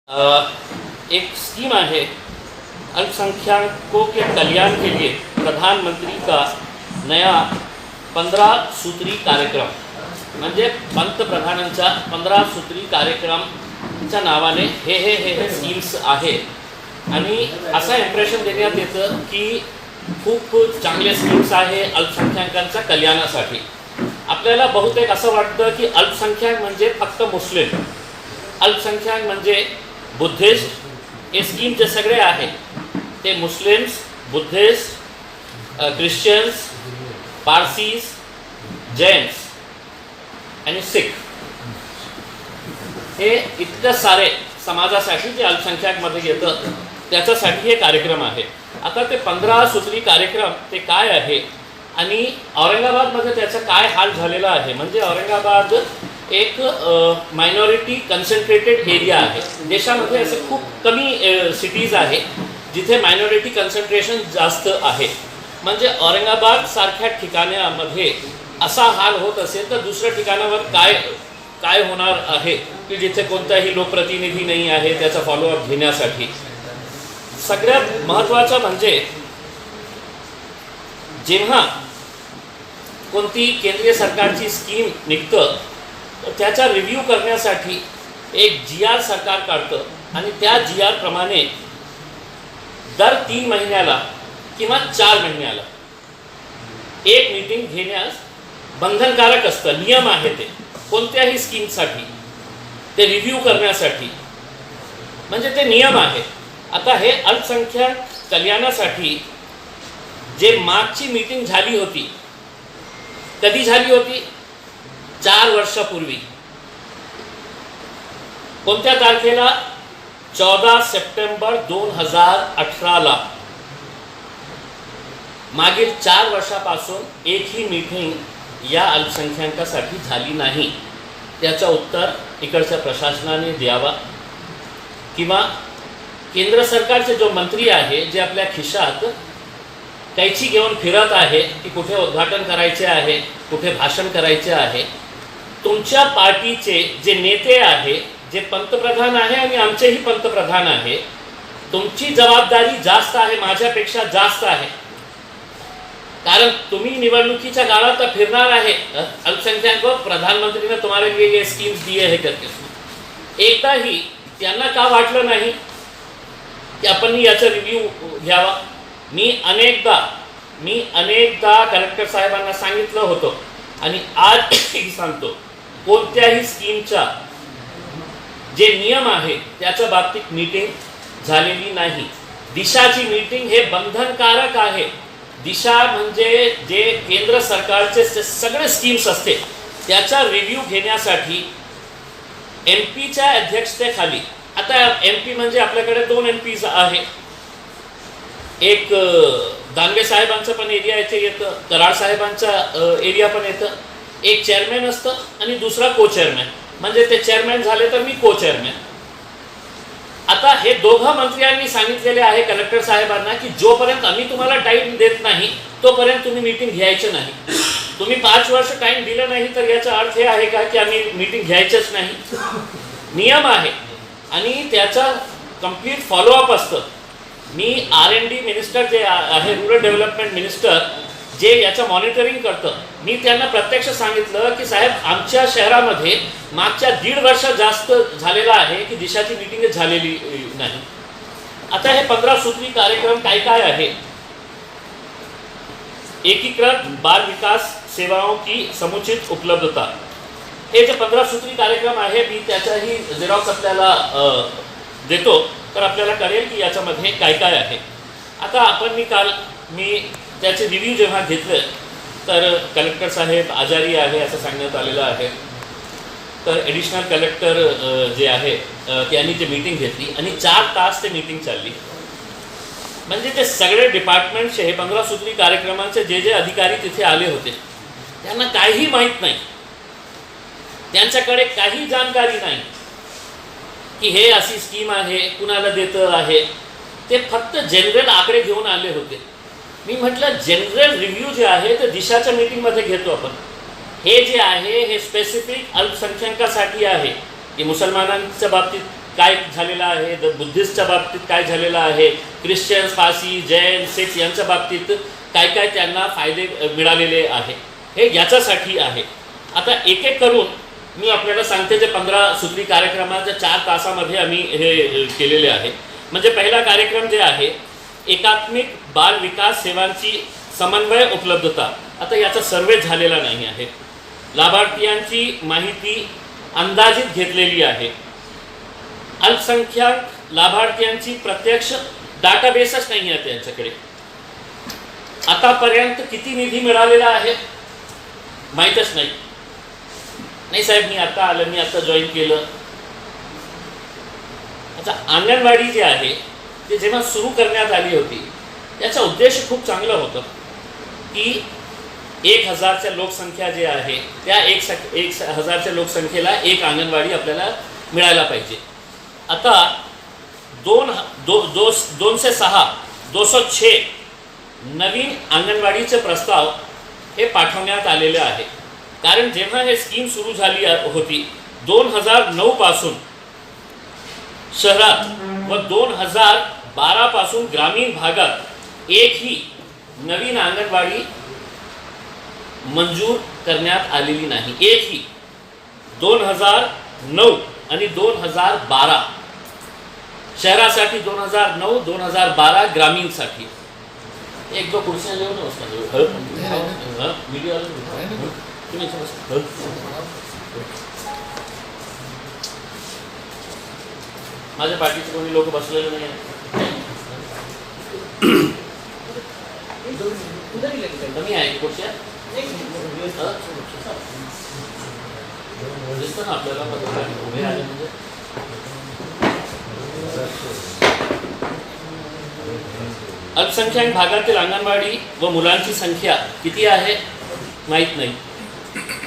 एक स्कीम आहे अल्पसंख्यकों के कल्याण के लिए प्रधानमंत्री का नया 15 सूत्री कार्यक्रम म्हणजे पंतप्रधानांचा 15 सूत्री कार्यक्रमच्या नावाने हे स्कीम्स आहे आणि असा इम्प्रेशन देण्यात येतं की खूप चांगले स्कीम्स आहे अल्पसंख्याकांच्या कल्याणासाठी। आपल्याला बहुतेक असं वाटतं की अल्पसंख्याक म्हणजे फक्त मुस्लिम, अल्पसंख्याक म्हणजे बुद्धिस्ट, हे स्कीम जे सगळे आहे ते Muslims, Buddhist, Christians, Parsis, Jains आणि सिख हे इतके सारे समाजासाठी जे अल्पसंख्याकमध्ये येतं त्याच्यासाठी हे कार्यक्रम आहे। आता ते 15 सूत्री कार्यक्रम ते काय आहे आणि औरंगाबादमध्ये त्याचा काय हाल झालेला आहे म्हणजे औरंगाबाद एक मायनॉरिटी कन्सन्ट्रेटेड एरिया आहे। देशामध्ये असे खूप कमी सिटीज आहे जिथे मायनॉरिटी कन्सन्ट्रेशन जास्त आहे। म्हणजे औरंगाबाद सारख्या ठिकाणामध्ये असा हाल होत असेल तर दुसऱ्या ठिकाणावर काय होणार आहे की जिथे कोणताही लोकप्रतिनिधी नाही आहे त्याचा फॉलोअप घेण्यासाठी। सगळ्यात महत्त्वाचं म्हणजे जेव्हा कोणती केंद्रीय सरकारची स्कीम निघतं तर त्याचा रिव्ह्यू करण्यासाठी एक GR सरकार काढतं आणि त्या GR प्रमाणे दर 3 महिन्याला किंवा 4 महिन्याला एक मीटिंग घेण्यास बंधनकारक असतं, नियम आहे ते कोणत्याही स्कीमसाठी ते रिव्ह्यू करण्यासाठी, म्हणजे ते नियम आहे। आता हे अल्पसंख्याक कल्याणासाठी जे मागची मीटिंग झाली होती कधी झाली होती 4 वर्षापूर्वी, कोणत्या तारखेला 14 सप्टेंबर 2018ला। मागील 4 वर्षापासून एकही मीटिंग या अल्पसंख्याकांसाठी झाली नाही। त्याचं उत्तर इकडच्या प्रशासनाने द्यावा किंवा केंद्र सरकारचे जो मंत्री आहे जे आपल्या खिशात कैची घेऊन फिरत आहे की कुठे उद्घाटन करायचे आहे, कुठे भाषण करायचे आहे। तुमच्या पार्टीचे जे नेते आहे, जे पंतप्रधान आहे आणि आमचेही पंतप्रधान आहे, तुमची जबाबदारी जास्त आहे, माझ्यापेक्षा जास्त आहे, कारण तुम्ही निवडणुकीच्या काळात फिरणार आहे अल्पसंख्याकों, प्रधानमंत्री ने तुम्हारे लिए ये स्कीम्स दिए है करके। एकदाही त्यांना का वाटलं नाही की आपण याचा रिव्ह्यू घ्यावा। मी अनेकदा कलेक्टर साहेबांना सांगितलं होतं आणि आजही सांगतो, कोणत्याही स्कीमचा जे नियम आहे त्याच्या बाबतीत मीटिंग झालेली नाही। दिशाची मीटिंग हे बंधनकारक आहे। दिशा म्हणजे जे केंद्र सरकारचे सगळे स्कीम्स असते त्याचा रिव्ह्यू घेण्यासाठी MP च्या अध्यक्षतेखाली, आता MP म्हणजे आपल्याकडे 2 MPs आहे, एक दानवे साहेबांचा पण एरिया इथे येतं, कराड साहेबांचा एरिया पण येतं, एक चेअरमॅन असतं आणि दुसरा को चेअरमॅन, म्हणजे ते चेअरमॅन झाले तर मी को चेअरमॅन। आता हे दोघं मंत्र्यांनी सांगितलेले आहे कलेक्टर साहेबांना की जोपर्यंत आम्ही तुम्हाला टाइम देत नाही तोपर्यंत तुम्ही मीटिंग घ्यायची नाही। तुम्ही 5 वर्ष टाइम दिलं नाही तर याचा अर्थ हे आहे का की आम्ही मीटिंग घ्यायचंच नाही? नियम आहे आणि त्याचा कंप्लीट फॉलोअप असतं। मी R&D मिनिस्टर जे आहे, रुरल डेव्हलपमेंट मिनिस्टर, जे याचं मॉनिटरिंग करतं, मी त्यांना प्रत्यक्ष सांगितलं की साहेब आमच्या शहरामध्ये मागच्या 1.5 वर्ष जास्त झालेला आहे की दिशाची मीटिंग झालेली नाही। आता हे 15 सूत्री कार्यक्रम काय आहे? एकीकृत बाल विकास सेवाओं की समुचित उपलब्धता, हे जे 15 सूत्री कार्यक्रम आहे मी त्याचाही झेरॉक्स आपल्याला देतो तर आपल्याला कळेल की याच्यामध्ये काय आहे। आता मी त्याचे रिव्ह्यू जेव्हा घेतले तर कलेक्टर साहेब आजारी आहे असं सांगण्यात आलेलं आहे, तर ॲडिशनल कलेक्टर जे आहे त्यांनी ते मीटिंग घेतली आणि 4 तास ते मीटिंग चालली। म्हणजे ते सगळे डिपार्टमेंटचे हे 15 सूत्री कार्यक्रमांचे जे अधिकारी तिथे आले होते त्यांना काहीही माहीत नाही, त्यांच्याकडे काही जानकारी नाही की हे अशी स्कीम आहे, कुणाला देतं आहे, ते फक्त जनरल आकडे घेऊन आले होते। मी म्हटलं जनरल रिव्ह्यू जे आहे ते दिशाच्या मीटिंगमध्ये घेतो आपण, हे जे आहे हे स्पेसिफिक अल्पसंख्याकांसाठी आहे, की मुसलमानांच्या बाबतीत काय झालेलं आहे, बुद्धिस्टच्या बाबतीत काय झालेलं आहे, ख्रिश्चन्स, पारसी, जैन, सिख यांच्या बाबतीत काय काय त्यांना फायदे मिळालेले आहे, हे याच्यासाठी आहे. आता एक एक करून मी आपल्याला सांगते. जे 15 सूत्री कार्यक्रमाच्या 4 तासामध्ये आम्ही हे केलेले आहे. म्हणजे पहिला कार्यक्रम जे आहे, एकात्मिक बाल विकास सेवांची समन्वय उपलब्धता. आता याचा सर्वे झालेला नाही आहे. लाभार्थ्यांची माहिती अंदाजित घेतलेली आहे. अल्पसंख्याक लाभार्थ्यांची प्रत्यक्ष डाटाबेसच नाही आहे त्यांच्याकडे. आतापर्यंत किती निधी मिळालेला आहे माहीतच नाही. नाही साहेब, मी आता आलं, मी आता जॉईन केलं. आता अंगणवाडी जे आहे ते जेव्हा सुरू करण्यात आली होती, याचा उद्देश खूप चांगला होता की 1000च्या लोकसंख्या जे आहे त्या 1000च्या लोकसंख्येला एक अंगणवाडी आपल्याला मिळायला पाहिजे. आता 206 नवीन अंगणवाडीचे प्रस्ताव हे पाठवण्यात आलेले आहे. कारण जेव्हा हे स्कीम सुरू झाली होती 2009 पासून शहरात व 2012 पासून ग्रामीण भागात एकही नवीन अंगणवाडी मंजूर करण्यात आलेली नाही. एकही. 2009 आणि 2012 शहरासाठी, 2009 2012 ग्रामीणसाठी. एक दो कुर्सियां लेऊ ना उसका मीडिया माझ्या पाठीचे कोणी लोक बसलेले नाही. कमी आहे कुर्स्या दिसतं ना आपल्याला उभे आले म्हणजे. अल्पसंख्याक भागातील अंगणवाडी व मुलांची संख्या किती आहे माहीत नाही.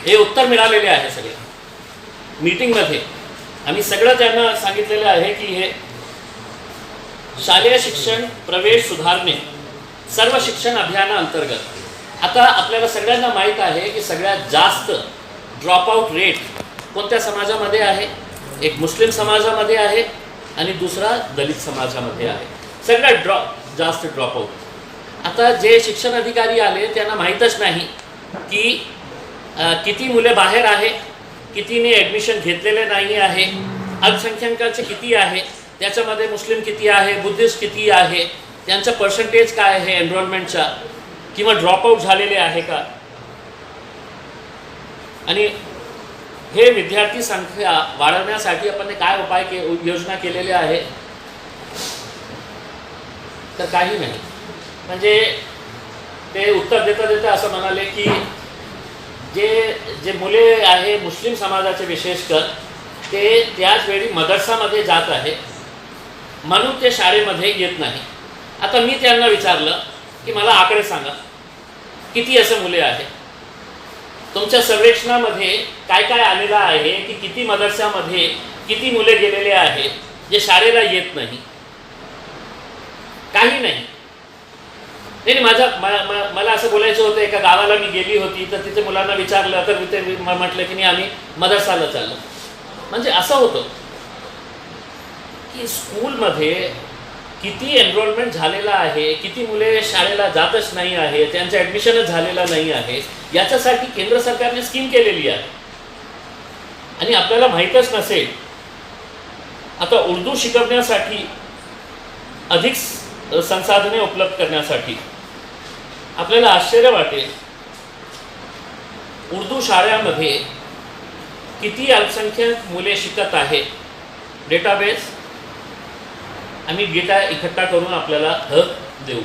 हे उत्तर मिळालेले आहे सगळे. मीटिंगमध्ये आम्ही सगळं त्यांना सांगितलेलं आहे की हे शालेय शिक्षण प्रवेश सुधारणे सर्व शिक्षण अभियानाअंतर्गत. आता आपल्याला सगळ्यांना माहीत आहे की सगळ्यात जास्त ड्रॉपआउट रेट कोणत्या समाजामध्ये आहे? एक मुस्लिम समाजामध्ये आहे आणि दुसरा दलित समाजामध्ये आहे. सगळ्यात जास्त ड्रॉपआउट. आता जे शिक्षण अधिकारी आले त्यांना माहीतच नाही की किती मुले बाहेर आहे, कितीने ॲडमिशन घेतलेले नाही आहे, अल्पसंख्याकांचे किती आहे, त्याच्यामध्ये मुस्लिम किती आहे, बुद्धिस्ट किती आहे, त्यांचा पर्सेंटेज काय आहे एनरोलमेंटचा, किंवा ड्रॉपआउट झालेले आहे का. आणि हे विद्यार्थी संख्या वाढवण्यासाठी आपण काय उपाय योजना केलेली आहे तर काही नाही. म्हणजे ते उत्तर देता देता असं म्हणाले की जे मुले आहे मुस्लिम समाजाचे विशेषकर ते त्याच वेळी मदरसामध्ये जात आहे म्हणून ते शाळेमध्ये येत नाही. आता मी त्यांना विचारलं की मला आकडे सांगा, किती असे मुले आहे तुमच्या सर्वेक्षणामध्ये? काय काय आलेलं आहे की किती मदरसामध्ये किती मुले गेलेले आहेत जे शाळेला येत नाही? काही नाही. नाही, मला असं बोलायचं होतं. एका गावाला मी गेली होती तर तिथे मुलांना विचारलं तर ते म्हटलं की नाही आम्ही मदरसाला चाललो. म्हणजे असं होतं की स्कूलमध्ये किती एनरोलमेंट झालेला आहे, किती मुले शाळेला जातच नाही आहे, त्यांचं ॲडमिशनच झालेलं नाही आहे, याच्यासाठी केंद्र सरकारने स्कीम केलेली आहे. आणि आपल्याला माहीतच नसेल. आता उर्दू शिकवण्यासाठी अधिक संसाधने उपलब्ध करण्यासाठी आपल्याला आश्चर्य वाटेल उर्दू शाळांमध्ये किती अल्पसंख्याक मुले शिकत आहेत. डेटाबेस आम्ही डेटा इकट्ठा करून आपल्याला देऊ.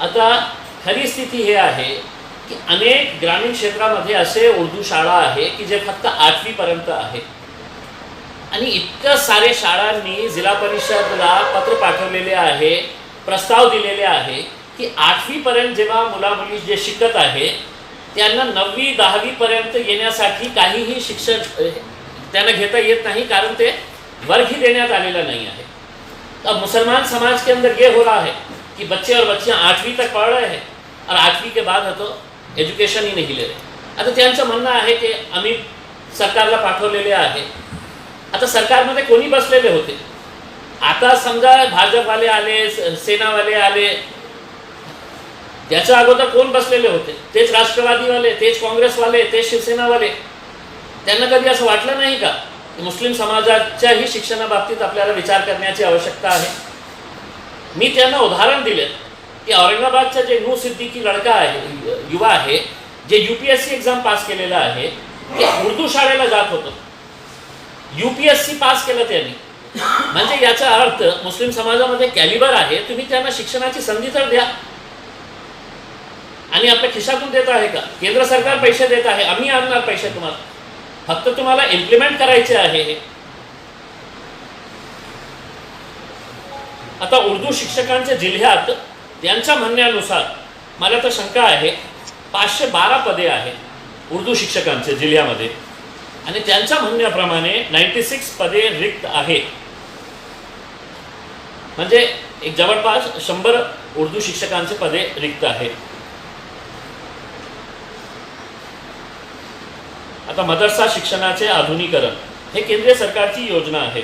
आता खरी स्थिती हे आहे की अनेक ग्रामीण क्षेत्रामध्ये असे उर्दू शाळा आहे की जे फक्त 8वी पर्यंत आहे. आणि इतक्या सारे शाळांनी जिल्हा परिषदला पत्र पाठवलेले आहे, प्रस्ताव दिलेले आहे की 8वी पर्यंत जेव्हा मुला मुली जे शिकत आहे त्यांना 9वी 10वी पर्यंत येण्यासाठी काहीही शिक्षण त्यांना घेता येत नाही, कारण ते वर्ग ही देण्यात आलेला नहीं है. अब मुसलमान समाज के अंदर ये हो रहा है कि बच्चे और बच्चियाँ 8वीं तक पढ़ रहे हैं और 8वीं के बाद तो एजुकेशन ही नहीं ले रहे. आता त्यांचं म्हणणं आहे की आम्ही सरकारला पाठवलेले आहे. आता सरकारमध्ये कोणी बसलेले होते? आता समजा भाजपवाले आले, सेनावाले आले, याच्या अगोदर कोण बसलेले होते? तेच राष्ट्रवादीवाले, तेच काँग्रेसवाले, तेच शिवसेनावाले. त्यांना कधी असं वाटलं नाही का की मुस्लिम समाजाच्याही शिक्षणाबाबतीत आपल्याला विचार करण्याची आवश्यकता आहे? मी त्यांना उदाहरण दिले की औरंगाबादचा जे नू सिद्दीकी लडका आहे, युवा आहे, जे UPSC एक्झाम पास केलेला आहे, ते उर्दू शाळेला जात होतं. UPSC पास केलं त्यांनी. म्हणजे याचा अर्थ मुस्लिम समाजामध्ये कॅलिबर आहे, तुम्ही त्यांना शिक्षणाची संधी तर द्या. आणि आपल्या खिशातून देत आहे का? केंद्र सरकार पैसे देत आहे, आम्ही आणणार पैसे तुम्हाला, फक्त तुम्हाला इम्प्लिमेंट करायचे आहे हे. आता उर्दू शिक्षकांच्या जिल्ह्यात त्यांच्या म्हणण्यानुसार मला तर शंका आहे 512 पदे आहेत उर्दू शिक्षकांच्या जिल्ह्यामध्ये, आणि त्यांच्या म्हणण्याप्रमाणे 96 पदे रिक्त आहेत. म्हणजे एक जवळपास 100 उर्दू शिक्षकांचे पदे रिक्त आहेत. आता मदरसा शिक्षणाचे आधुनिकीकरण हे केंद्रीय सरकारची योजना आहे.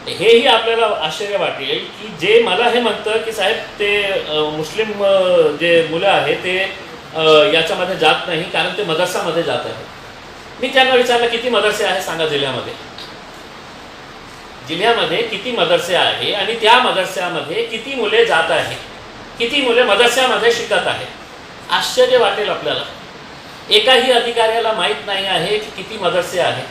हेही आपल्याला आश्चर्य वाटेल की जे मला हे म्हणतं की साहेब ते मुस्लिम जे मुलं आहे ते याच्यामध्ये जात नाही कारण ते मदरसामध्ये जात आहे. मी त्यांना विचारलं किती मदरसे आहे सांगा जिल्ह्यामध्ये. जिल्ह्यामध्ये किती मदरसे आहे आणि त्या मदरस्यामध्ये किती मुले जात आहे, किती मुले मदरस्यामध्ये शिकत आहे. आश्चर्य वाटेल आपल्याला. एकाही अधिकाऱ्याला माहीत नाही आहे की किती मदरसे आहेत.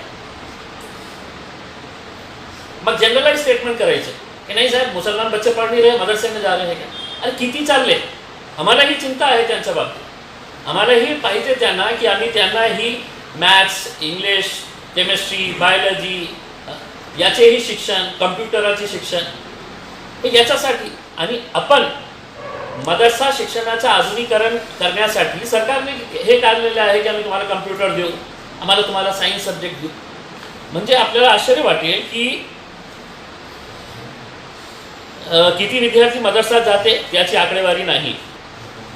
मग जनरलाइज स्टेटमेंट करायचं की नाही साहेब मुसलमान बच्चे पढ़ नहीं रहे, मदरसे में जा रहे हैं क्या? अरे किती चालले? आम्हालाही चिंता आहे त्यांच्या बाबतीत. आम्हालाही पाहिजे त्यांना की आम्ही त्यांनाही मॅथ्स, इंग्लिश, केमिस्ट्री, बायोलॉजी याचेही शिक्षण, कम्प्युटरचे शिक्षण हे याच्यासाठी. आणि आपण मदरसा शिक्षणाचं आधुनिकीकरण करण्यासाठी सरकारने हे काढलेलं आहे की आम्ही तुम्हाला कम्प्युटर देऊ, आम्हाला तुम्हाला सायन्स सब्जेक्ट देऊ. म्हणजे आपल्याला आश्चर्य वाटेल की किती विद्यार्थी मदरसात जाते त्याची आकडेवारी नाही.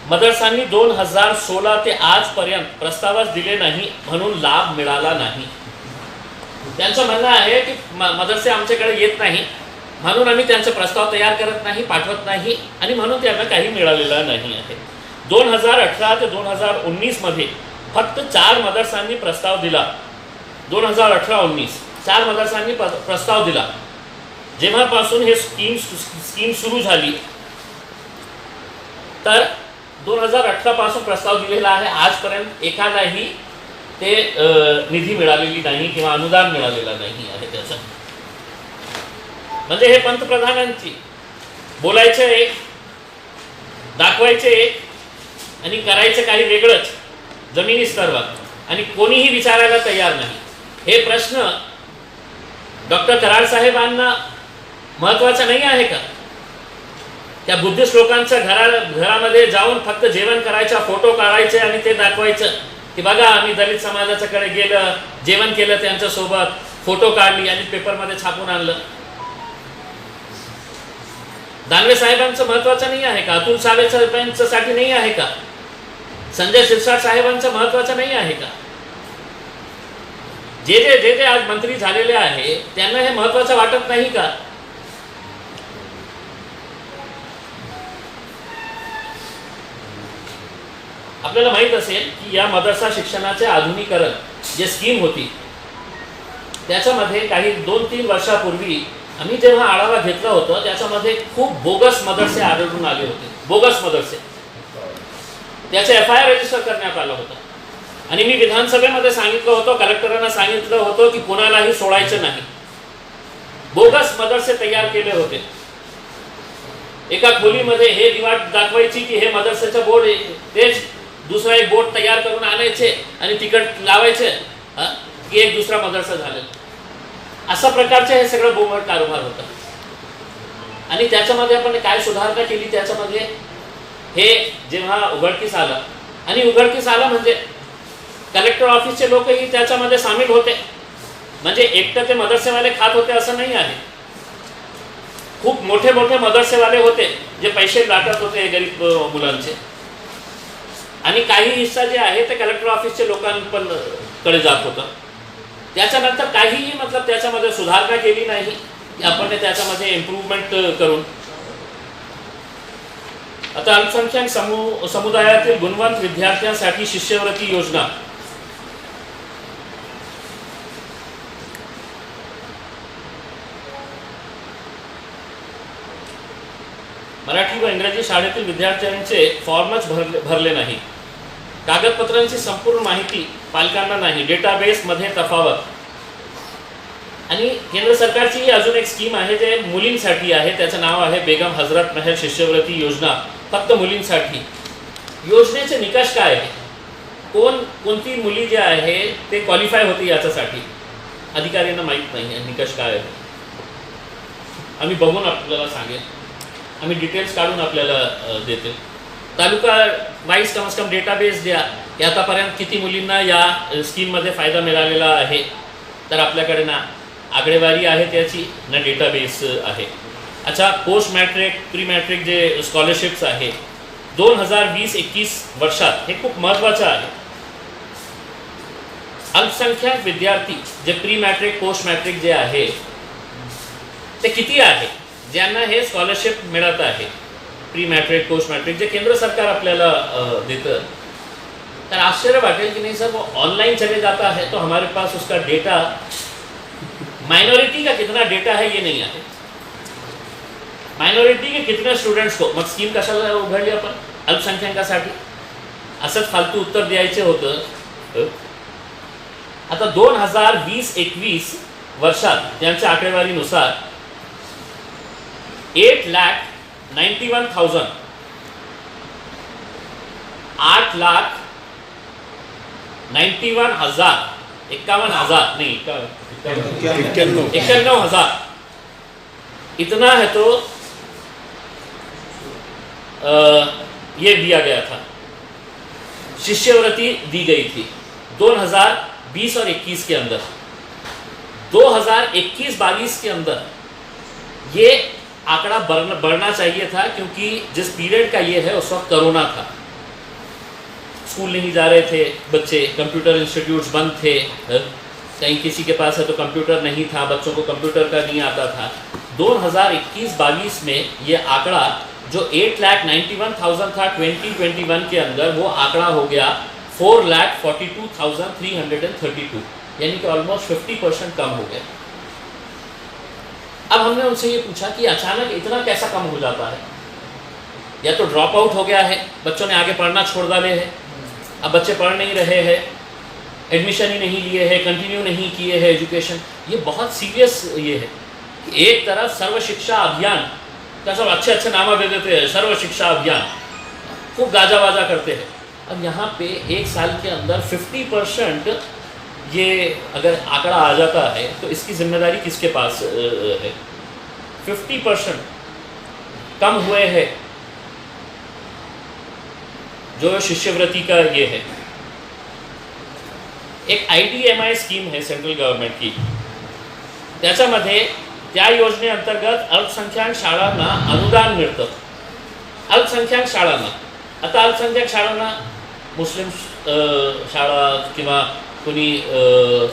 मदरसांनी 2016 ते आजपर्यंत प्रस्तावच दिले नाही म्हणून लाभ मिळाला नाही. त्यांचं म्हणणं आहे की मदरसे आमच्याकडे येत नाही म्हणून आम्ही त्यांचा प्रस्ताव तयार करत नाही, पाठवत नाही, आणि म्हणून त्यांना काही मिळालेलं नाही आहे. 2018 ते 2019 मध्ये फक्त 4 मदरसांनी प्रस्ताव दिला. 2018-19 4 मदरसांनी प्रस्ताव दिला. जेव्हापासून हे स्कीम सुरू झाली तर 2018 पासून प्रस्ताव दिलेला आहे. आजपर्यंत एखादाही ते निधी मिळालेली नाही किंवा अनुदान मिळालेला नाही आहे त्याचं. म्हणजे हे पंतप्रधानांची बोलायचं एक, दाखवायचे एक आणि करायचं काही वेगळंच जमिनी स्तरावर, आणि कोणीही विचारायला तयार नाही. हे प्रश्न डॉक्टर कराड साहेबांना महत्त्वाचा नाही आहे का? त्या बुद्धिस्ट लोकांच्या घरामध्ये जाऊन फक्त जेवण करायचा, फोटो काढायचे आणि ते दाखवायचं की बघा आम्ही दलित समाजाच्याकडे गेलं, जेवण केलं त्यांच्यासोबत, फोटो काढली आणि पेपरमध्ये छापून आणलं. दानवे साहेबांचं महत्त्वाचं नाही आहे का? अतुल सावे साहेबांसाठी नाही आहे का? संजय शिरसाट साहेबांचं महत्त्वाचं नाही आहे का? जे जे आज मंत्री झालेले आहे त्यांना हे महत्त्वाचं वाटत नाही का? आपल्याला माहित असेल की या मदरसा शिक्षणाचे आधुनिकीकरण जे स्कीम होती त्याच्यामध्ये काही 2-3 वर्षापूर्वी आम्ही जेव्हा आढावा घेतला होता त्याच्यामध्ये खूप बोगस मदरसे आढळून आले होते. बोगस मदरसे, त्याचे FIR रजिस्टर करण्यात आलं होतं. आणि मी विधानसभेमध्ये सांगितलं होतं, कलेक्टरांना सांगितलं होतं की कोणालाही सोडायचं नाही. बोगस मदरसे तयार केले होते. एका खोलीमध्ये हे दिवाट दाखवायची की हे मदरसेचं बोर्ड, तेच दुसरा एक बोर्ड तयार करून आणायचे आणि तिकट लावायचे की एक दुसरा मदरसा झालेला. अशा प्रकारचे हे सगळं बोंबट कारभार होता. आणि त्याच्यामध्ये आपण काय सुधारणा केली त्याच्यामध्ये, हे जेव्हा उघडकीस आलं, आणि उघडकीस आलं म्हणजे कलेक्टर ऑफिसचे लोकही त्याच्यामध्ये सामील होते. म्हणजे एकटं ते मदरसेवाले खात होते असं नाही आहे. खूप मोठे मोठे मदरसेवाले होते जे पैसे लाटत होते गरीब मुलांचे, आणि काही हिस्सा जे आहे ते कलेक्टर ऑफिसचे लोकांना पण कडे जात होतं. त्याच्यानंतर काहीही मतलब त्याच्यामध्ये सुधारणा केली नाही की आपण त्याच्यामध्ये इम्प्रूव्हमेंट करून. आता अल्पसंख्याक समुदायातील गुणवंत विद्यार्थ्यांसाठी शिष्यवृत्ती योजना. मराठी व इंग्रजी शाळेतील विद्यार्थ्यांचे फॉर्मच भरले नाही. कागदपत्रांची संपूर्ण माहिती पालकांना नाही. डेटाबेसमध्ये तफावत. आणि केंद्र सरकारची ही अजून एक स्कीम आहे जे मुलींसाठी आहे. त्याचं नाव आहे बेगम हजरत महल शिष्यवृत्ती योजना, फक्त मुलींसाठी. योजनेचे निकष काय आहे, कोणती मुली जे आहे ते क्वालिफाय होते याच्यासाठी अधिकाऱ्यांना माहीत नाही आहे. निकष काय आहे आम्ही बघून आपल्याला सांगेल, आम्ही डिटेल्स काढून आपल्याला देते. तालुका वाईज कमस कम डेटाबेस द्या की आतापर्यंत किती मुलींना या स्कीममध्ये फायदा मिळालेला आहे. तर आपल्याकडे ना आकडेवारी आहे त्याची, ना डेटाबेस आहे. अच्छा, पोस्ट मॅट्रिक प्री मॅट्रिक जे स्कॉलरशिप्स आहे 2020-21 वर्षात हे खूप महत्त्वाचं आहे. अल्पसंख्याक विद्यार्थी जे प्री मॅट्रिक पोस्ट मॅट्रिक जे आहे ते किती आहे ज्यांना हे स्कॉलरशिप मिळत आहे. प्री मॅट्रिक पोस्ट मॅट्रिक जे केंद्र सरकार आपल्याला देतं. तर आश्चर्य वाटेल कि नहीं सर, वो ऑनलाइन चले जाता है तो हमारे पास उसका डेटा, माइनॉरिटी का कितना डेटा है ये नहीं आहे. माइनॉरिटी के कितने स्टुडंट्स को, मग स्कीम कशाला उघडली आपण अल्पसंख्याकासाठी. असंच फालतू उत्तर द्यायचे होतं. आता 2020-21 वर्षात त्यांच्या आकडेवारीनुसार 8,91,000 8,91,000 51,000 नहीं 91,000 इतना है तो ये दिया गया था, शिष्यवृत्ति दी गई थी 2020 और 21 के अंदर. 2021-22 के अंदर ये आंकड़ा बढ़ना चाहिए था, क्योंकि जिस पीरियड का ये है उस वक्त कोरोना था. स्कूल नहीं जा रहे थे बच्चे, कंप्यूटर इंस्टीट्यूट्स बंद थे, कहीं किसी के पास है तो कंप्यूटर नहीं था, बच्चों को कंप्यूटर का नहीं आता था. 2021-22 में ये आंकड़ा जो 8,91,000 था 2021 के अंदर, वो आंकड़ा हो गया 4,42,332, यानी कि ऑलमोस्ट 50% कम हो गया. अब हमने उनसे ये पूछा कि अचानक इतना कैसा कम हो जाता है. या तो ड्रॉप आउट हो गया है, बच्चों ने आगे पढ़ना छोड़ डाले हैं, अब बच्चे पढ़ नहीं रहे हैं, एडमिशन ही नहीं लिए हैं, कंटिन्यू नहीं किए हैं एजुकेशन. ये बहुत सीरियस ये है कि एक तरफ सर्व शिक्षा अभियान का सब अच्छे नामा दे देते हैं, सर्व शिक्षा अभियान खूब गाजा बाजा करते हैं. अब यहाँ पे एक साल के अंदर 50% ये अगर आंकड़ा आ जाता है तो इसकी जिम्मेदारी किसके पास है. 50% कम हुए हैं जो शिष्यवृत्ति का ये है. एक IDMI स्कीम है सेंट्रल गव्हर्नमेंट की, त्याच्यामध्ये त्या योजनेअंतर्गत अल्पसंख्याक शाळांना अनुदान मिळतं. अल्पसंख्याक शाळांना, आता अल्पसंख्याक शाळांना मुस्लिम शाळा किंवा कोणी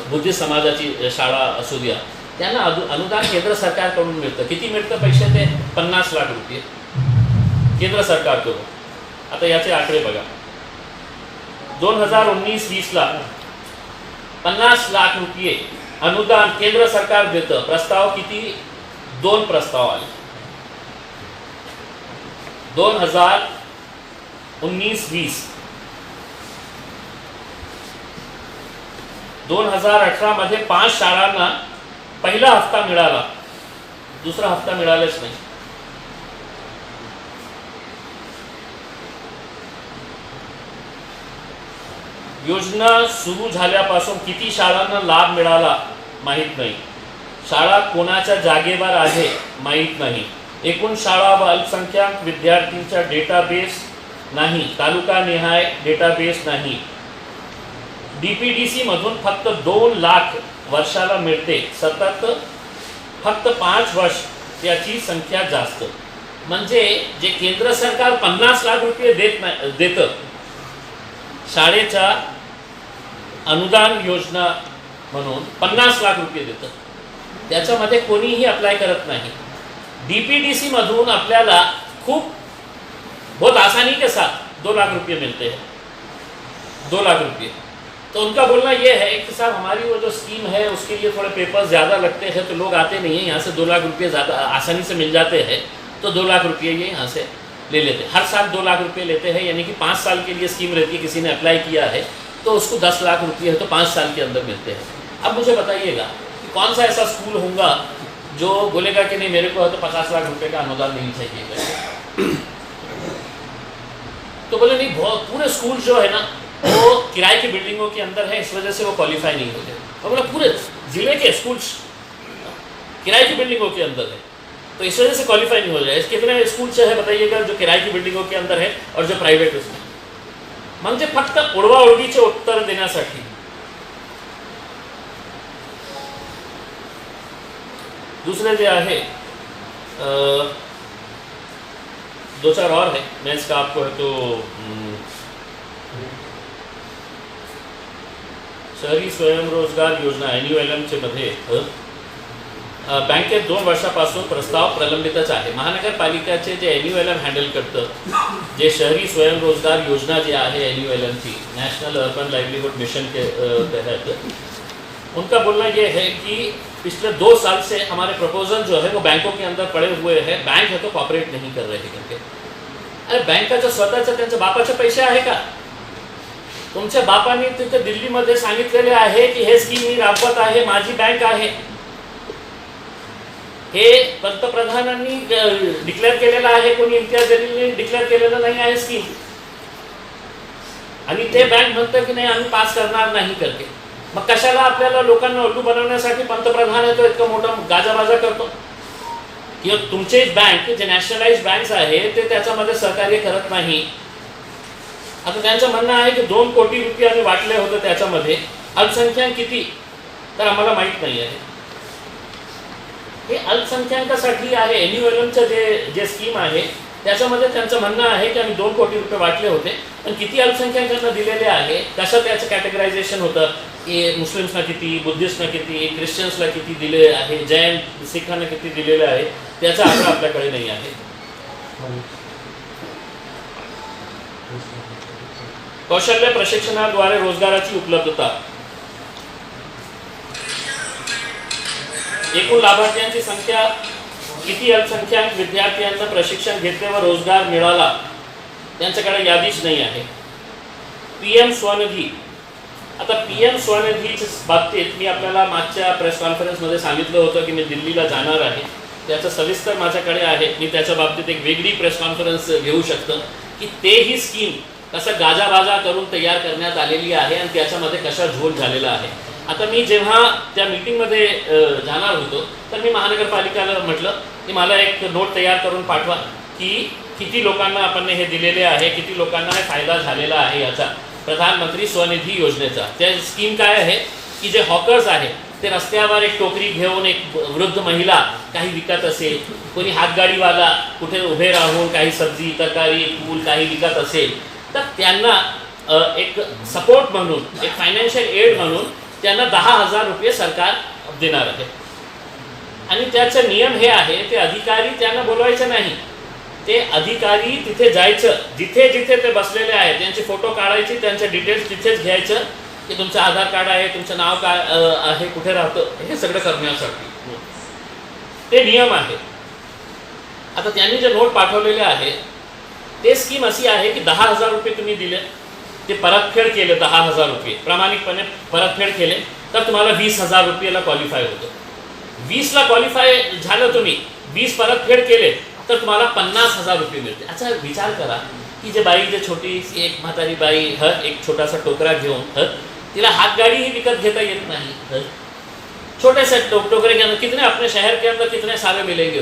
बुद्धिस्ट समाजाची शाळा असू द्या, त्यांना अनुदान केंद्र सरकारकडून मिळतं. किती मिळतं पैसे ते 50 लाख रुपये केंद्र सरकारकडून. आता याचे आकडे बघा, 2019-20ला 50 लाख रुपये अनुदान केंद्र सरकार देतं. प्रस्ताव किती, 2 प्रस्ताव आले. 2019-20 2018 मध्ये 5 शाळांना पहिला हप्ता मिळाला, दुसरा हप्ता मिळालाच नाही. योजना सुरू झाल्यापासून किती शाळांना लाभ मिळाला माहीत नाही. शाळा कोणाच्या जागेवर आहे माहीत नाही. एकूण शाळा व अल्पसंख्याक विद्यार्थ्यांचा डेटाबेस नाही, तालुकानिहाय डेटाबेस नाही. DPDC मधून फक्त 2 लाख वर्षाला मिळते, सतत फक्त 5 वर्ष त्याची संख्या जास्त. म्हणजे जे केंद्र सरकार 50 लाख रुपये देतं शाळेच्या अनुदान योजना म्हणून 50 लाख रुपये देतं, त्याच्यामध्ये कोणीही अप्लाय करत नहीं। DPDC मधून आपल्याला खूब बहुत आसानी के साथ 2 लाख रुपये मिलते हैं, 2 लाख रुपये। तो उनका बोलना ये है कि साहब हमारी वो जो स्कीम है उसके लिए थोड़े पेपर्स ज़्यादा लगते हैं, तो लोग आते नहीं हैं, यहाँ से 2 लाख रुपये ज़्यादा आसानी से मिल जाते हैं, तो 2 लाख रुपये ये यहाँ से ले लेते हैं। हर साल 2 लाख रुपये लेते हैं, यानी कि 5 साल के लिए स्कीम रहती है, किसी ने अप्लाई किया है तो उसको 10 लाख रुपये है तो 5 साल के अंदर मिलते हैं। अब मुझे बताइएगा कि कौन सा ऐसा स्कूल होगा जो बोलेगा कि नहीं मेरे को है तो 50 लाख रुपये का अनुदान नहीं चाहिए। तो बोले नहीं, बहुत पूरे स्कूल जो है ना वो किराए की बिल्डिंगों के अंदर है, इस वजह से वो क्वालिफाई नहीं होते। और बोला पूरे जिले के स्कूल किराए की बिल्डिंगों के अंदर है तो इस वजह से क्वालिफाई नहीं हो जाए। कितने स्कूल है बताइएगा जो किराए की बिल्डिंगों के अंदर है और जो प्राइवेट उसमें। म्हणजे फक्त उडवाउडवीचे उत्तर देण्यासाठी दूसरे जो है 2-4 और है, मैं इसका आपको है तो शहरी स्वयंरोजगार योजना NULM चे मध्ये बँकेत 2 वर्षापासून प्रस्ताव प्रलंबितच आहे। महानगरपालिकाचे जे NULM हँडल करतं, जे शहरी स्वयंरोजगार योजना जी आहे NULM ची, नेशनल अर्बन लाइवलीहुड मिशन के तहत, उनका बोलना ये है कि पिछले 2 साल से हमारे प्रपोजल जो है वो बैंकों के अंदर पड़े हुए हैं, बैंक है तो कॉपरेट नहीं कर रहे करके। अरे बँकाचं स्वतःचं त्यांच्या बापाचे पैसे आहे का? तुमच्या बापाने तिथे दिल्लीमध्ये सांगितलेले आहे की हे स्कीम मी राबवत आहे, माझी बँक आहे, हे पंतप्रधानांनी डिक्लेअर केलेलं आहे, कोणी इम्तियाज जलीलने डिक्लेअर केलेलं नाही आहे स्कीम, आणि ते बँक म्हणतं की नाही आम्ही पास करणार नाही करके। मग कशाला आपल्याला लोकांना उल्लू बनवण्यासाठी पंतप्रधान आहे तो इतका मोठा गाजाबाजा करतो? किंवा तुमचे बँक जे नॅशनलाइज बँक्स आहे ते त्याच्यामध्ये सहकार्य करत नाही। आता त्यांचं म्हणणं आहे की 2 कोटी रुपये आम्ही वाटले होते, त्याच्यामध्ये अल्पसंख्याक किती तर आम्हाला माहीत नाही आहे। हे अल्पसंख्याकासाठी आहे NULMचं जे स्कीम आहे त्याच्यामध्ये त्यांचं म्हणणं आहे की आम्ही 2 कोटी रुपये वाटले होते, पण किती अल्पसंख्याकांना दिलेले आहे, कसं त्याचं कॅटेगरायझेशन होतं की मुस्लिम्सना किती, बुद्धिस्टना किती, ख्रिश्चन्सला किती दिले आहे, जैन सिखांना किती दिलेले आहे, त्याचा आकडा आपल्याकडे नाही आहे। कौशल्य प्रशिक्षणाद्वारे रोजगाराची उपलब्धता, एकूण लाभार्थ्यांची संख्या किती अल्पसंख्याक विद्यार्थ्यांना प्रशिक्षण घेतले व रोजगार मिळाला त्यांच्याकडे यादीच नाही आहे। PM स्वनिधी, आता PM स्वनिधीच्या बाबतीत मी आपल्याला मागच्या प्रेस कॉन्फरन्समध्ये सांगितलं होतं की मी दिल्लीला जाणार आहे, त्याचं सविस्तर माझ्याकडे आहे, मी त्याच्या बाबतीत एक वेगळी प्रेस कॉन्फरन्स घेऊ शकतो की तेही स्कीम कसं गाजाबाजा करून तयार करण्यात आलेली आहे आणि त्याच्यामध्ये कशा झोल झालेला आहे। आता मी जेव्हा त्या मीटिंगमध्ये जाणार होतो तर मी महानगरपालिकेला म्हटलं की मला एक नोट तयार करून पाठवा की किती लोकांना आपण हे दिलेले आहे, किती लोकांना फायदा झालेला आहे याचा, प्रधानमंत्री स्वनिधी योजनेचा। त्या स्कीम काय आहे की जे हॉकर्स आहे ते रस्त्यावर एक टोकरी घेऊन एक वृद्ध महिला काही विकत असेल, कोणी हातगाडीवाला कुठे उभे राहून काही सब्जी तरकारी फूल काही विकत असेल तर त्यांना एक सपोर्ट म्हणून, एक फायनान्शियल एड म्हणून त्यांना 10,000 रुपये सरकार देणार आहे। आणि त्याचे नियम हे आहे ते अधिकारी त्यांना बोलवायचे नाही, ते अधिकारी तिथे जायचं, जिथे जिथे ते बसलेले आहेत त्यांचे फोटो काढायचे, त्यांचे डिटेल्स तिथेच घ्यायचं की तुमचं आधार कार्ड आहे, तुमचं नाव काय आहे, कुठे राहतो, हे सगळं करण्यासाठी ते नियम आहे। आता त्यांनी जे नोट पाठवलेले आहे ते स्कीम अशी आहे की 10,000 रुपये तुम्ही दिले, ते परतफेड केले 10,000 रुपये प्रामाणिकपणे परतफेड केले तर तुम्हाला 20,000 रुपयाला क्वालिफाय होतं। 20ला क्वालिफाय झालं तुम्ही, 20 परतफेड केले तर तुम्हाला 50,000 रुपये मिळते। अच्छा विचार करा की जे बाई, जे छोटी एक म्हातारी बाई एक छोटासा टोकरा घेऊन तिला हातगाड़ी ही विकत घेता येत नहीं, छोटे से टोकरे के अंदर कितने अपने शहर के अंदर कितने सारे मिलेंगे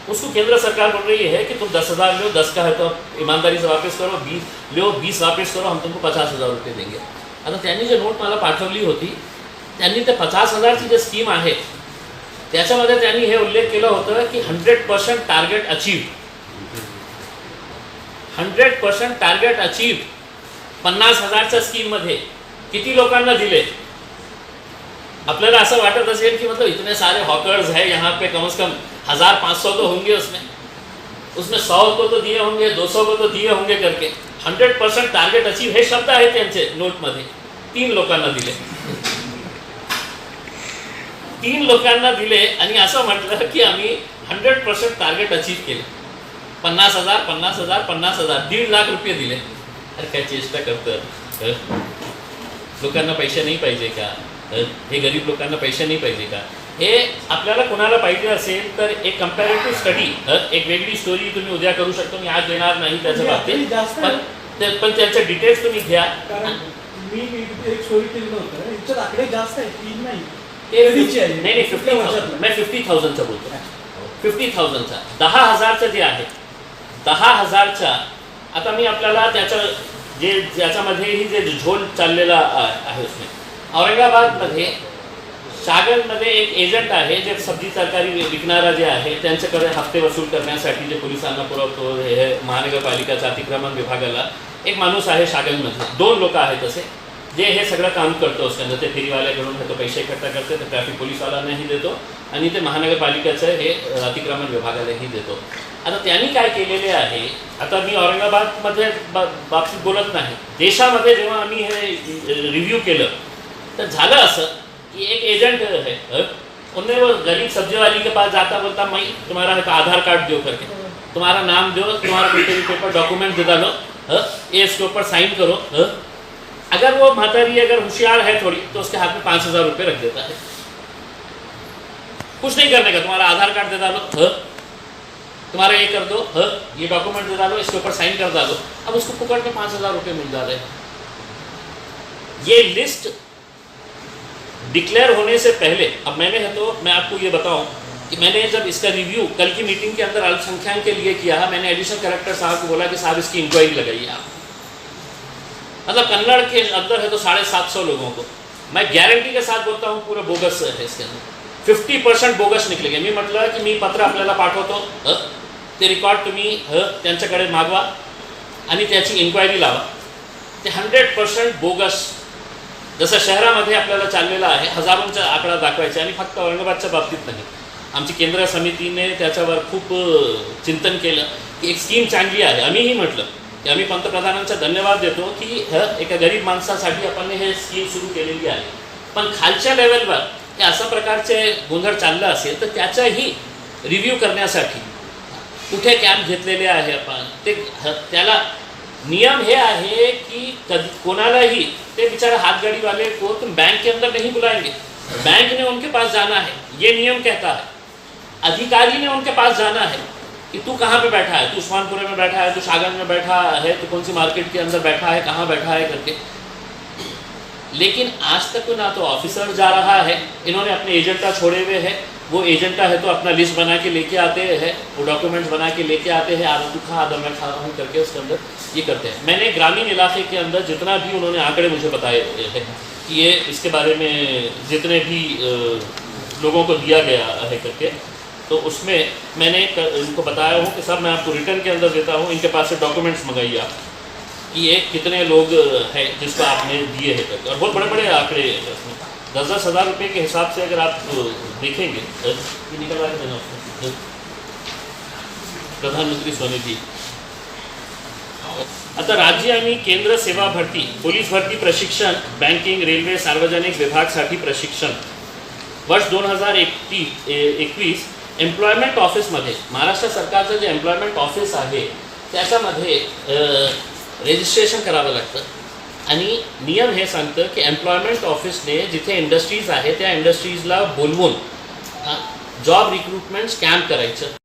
उसको केंद्र सरकार बोल रही है कि तुम 10,000 लो, 10 का है तो ईमानदारी से वापस करो, 20 लो 20 वापस करो, हम तुमको 50,000 रुपये देंगे। आता त्यांनी जे नोट मला पाठवली होती त्यांनी ते 50,000ची जे स्कीम आहे त्याच्यामध्ये त्यांनी हे उल्लेख केला होता की 100% टार्गेट अचीव, 100% टार्गेट अचीव 50,000च्या स्कीम मध्ये किती लोकांना दिले? आपल्याला असं वाटत असेल की मतलब इतने सारे हॉकर्स है यहाँ पे, कम से कम 1500 तो होंगे उसमें 100 को तो दिए होंगे, 200 को तो दिए होंगे करके 100% टार्गेट अचीव हे शब्द आहे त्यांचे नोटमध्ये. 3 लोकांना दिले. 3 लोकांना दिले आणि असं म्हटलं की आम्ही 100% टार्गेट अचीव केले. 50,000 50,000 50,000 1.5 लाख रुपये दिले. अरे काय चेष्टा करतं? लोकांना पैसे नाही पाहिजे का? हे गरीब लोकांना पैसे नाही पाहिजे का? हे आपल्याला कोणाला पाहिजे असेल तर एक कंपॅरेटिव्ह स्टडी, एक वेगळी स्टोरी तुम्ही उद्या करू शकतो. मी आज देणार नाही त्याच्या बाबतीत, पण त्याचे डिटेल्स तुम्ही घ्या. मी एक स्टोरी केलं होतं, याच्यात आकडे जास्त आहेत, 3 नाही. नाही 50,000, मी 50,000चा बोलतो. 50,000चा 10,000चं जे आहे, 10,000च्या आता मी आपल्याला त्याचं ज्याच्यामध्येही जे झोल चाललेला आहे उसमें औरंगाबादमध्ये शागलमध्ये एक एजंट आहे जे सब्जी तरकारी विकणारा जे आहे त्यांच्याकडे हप्ते वसूल करण्यासाठी जे पोलिसांना पुरवतो, हे महानगरपालिकेच्या अतिक्रमण विभागाला एक माणूस आहे शागलमध्ये. 2 लोक आहेत असे जे हे सगळं काम करतो. उसके ते फेरीवाल्याकडून हे तो पैसे इकट्ठा करते, तर ट्रॅफिक पोलिसवाल्यांनाही देतो आणि ते महानगरपालिकेचं हे अतिक्रमण विभागालाही देतो. आता त्यांनी काय केलेले आहे, आता मी औरंगाबादमध्ये बाबतीत बोलत नाही, देशामध्ये जेव्हा आम्ही हे रिव्ह्यू केलं तर झालं असं कि एक एजेंट है, उन्हें वो गरीब सब्जी वाली के पास जाता, बोलता मैं तुम्हारा है तो आधार कार्ड दो करके, तुम्हारा नाम दो, तुम्हारा कोई पेपर डॉक्यूमेंट दे डालो, ये इसके ऊपर साइन करो. अगर वो महतारी अगर होशियार है थोड़ी तो उसके हाथ में 5,000 रुपये रख देता है. कुछ नहीं करने का, तुम्हारा आधार कार्ड दे डालो, तुम्हारा ये कर दो, ये डॉक्यूमेंट दे डालो, इसके ऊपर साइन कर डालो. अब उसको पकड़ के 5,000 रुपये मिल जा रहे हैं. ये लिस्ट डिक्लेयर होने से पहले, अब मैंने है तो मैं आपको ये बताऊं कि मैंने जब इसका रिव्यू कल की मीटिंग के अंदर अल्पसंख्यक के लिए किया, मैंने एडिशनल कलेक्टर साहब को बोला कि साहब इसकी इंक्वायरी लगाइए आप. मतलब कन्नड़ के अंदर है तो 750 लोगों को, मैं गारंटी के साथ बोलता हूँ पूरा बोगस है इसके अंदर. 50% बोगस निघलेगे. मी म्हटलं की मी पत्र आपल्याला पाठवतो, ते रिकॉर्ड तुम्ही त्यांच्याकडे मागवा आणि त्याची इन्क्वायरी लावा. ते 100% बोगस जसं शहरामध्ये आपल्याला चाललेलं आहे, हजारोंचा आकडा दाखवायचा. आणि फक्त औरंगाबादच्या बाबतीत नाही, आमची केंद्र समितीने त्याच्यावर खूप चिंतन केलं की एक स्कीम चांगली आहे. आम्हीही म्हटलं की आम्ही पंतप्रधानांचा धन्यवाद देतो की एका गरीब माणसासाठी आपण हे स्कीम सुरू केलेली आहे. पण खालच्या लेवलवर हे अशा प्रकारचे गोंधळ चाललं असेल तर त्याचाही रिव्ह्यू करण्यासाठी कुठे कॅम्प घेतलेले आहे आपण, ते त्याला नियम हे आहे की कभी कोणालाही ते बेचारा हाथगाड़ी वाले को तुम बैंक के अंदर नहीं बुलाएंगे, बैंक ने उनके पास जाना है, ये नियम कहता है. अधिकारी ने उनके पास जाना है कि तू कहाँ पे बैठा है, तू उस्मानपुरे में बैठा है, तू शागल में बैठा है, तू कौन सी मार्केट के अंदर बैठा है, कहाँ बैठा है करके. लेकिन आज तक ना तो ऑफिसर जा रहा है, इन्होंने अपने एजेंटा छोड़े हुए हैं. वो एजेंटा है तो अपना लिस्ट बना के लेके आते हैं, वो डॉक्यूमेंट्स बना के लेके आते हैं, आधा तू खा आधा मैं खा रहा हूँ करके उसके अंदर ये करते हैं. मैंने ग्रामीण इलाके के अंदर जितना भी उन्होंने आंकड़े मुझे बताए हैं कि ये इसके बारे में जितने भी लोगों को दिया गया है करके, तो उसमें मैंने इनको बताया हूँ कि सब मैं आपको रिटर्न के अंदर देता हूँ, इनके पास से डॉक्यूमेंट्स मंगाइए आप कि ये कितने लोग हैं जिसको आपने दिए हैं करके. और बहुत बड़े बड़े आंकड़े हैं उसमें. 10-10 हज़ार रुपये के हिसाब से अगर आप देखेंगे, ये निकलवा देना उसमें प्रधानमंत्री स्वनिधी. आता राज्य आणि केंद्र सेवा भरती, पोलीस भरती प्रशिक्षण, बँकिंग, रेल्वे, सार्वजनिक विभागासाठी प्रशिक्षण वर्ष 2021 एम्प्लॉयमेंट ऑफिसमध्ये, महाराष्ट्र सरकारचं जे एम्प्लॉयमेंट ऑफिस आहे त्याच्यामध्ये रजिस्ट्रेशन करावं लागतं. आणि नियम हे सांगतं की एम्प्लॉयमेंट ऑफिसने जिथे इंडस्ट्रीज आहे त्या इंडस्ट्रीजला बोलवून जॉब रिक्रुटमेंट कॅम्प करायचं.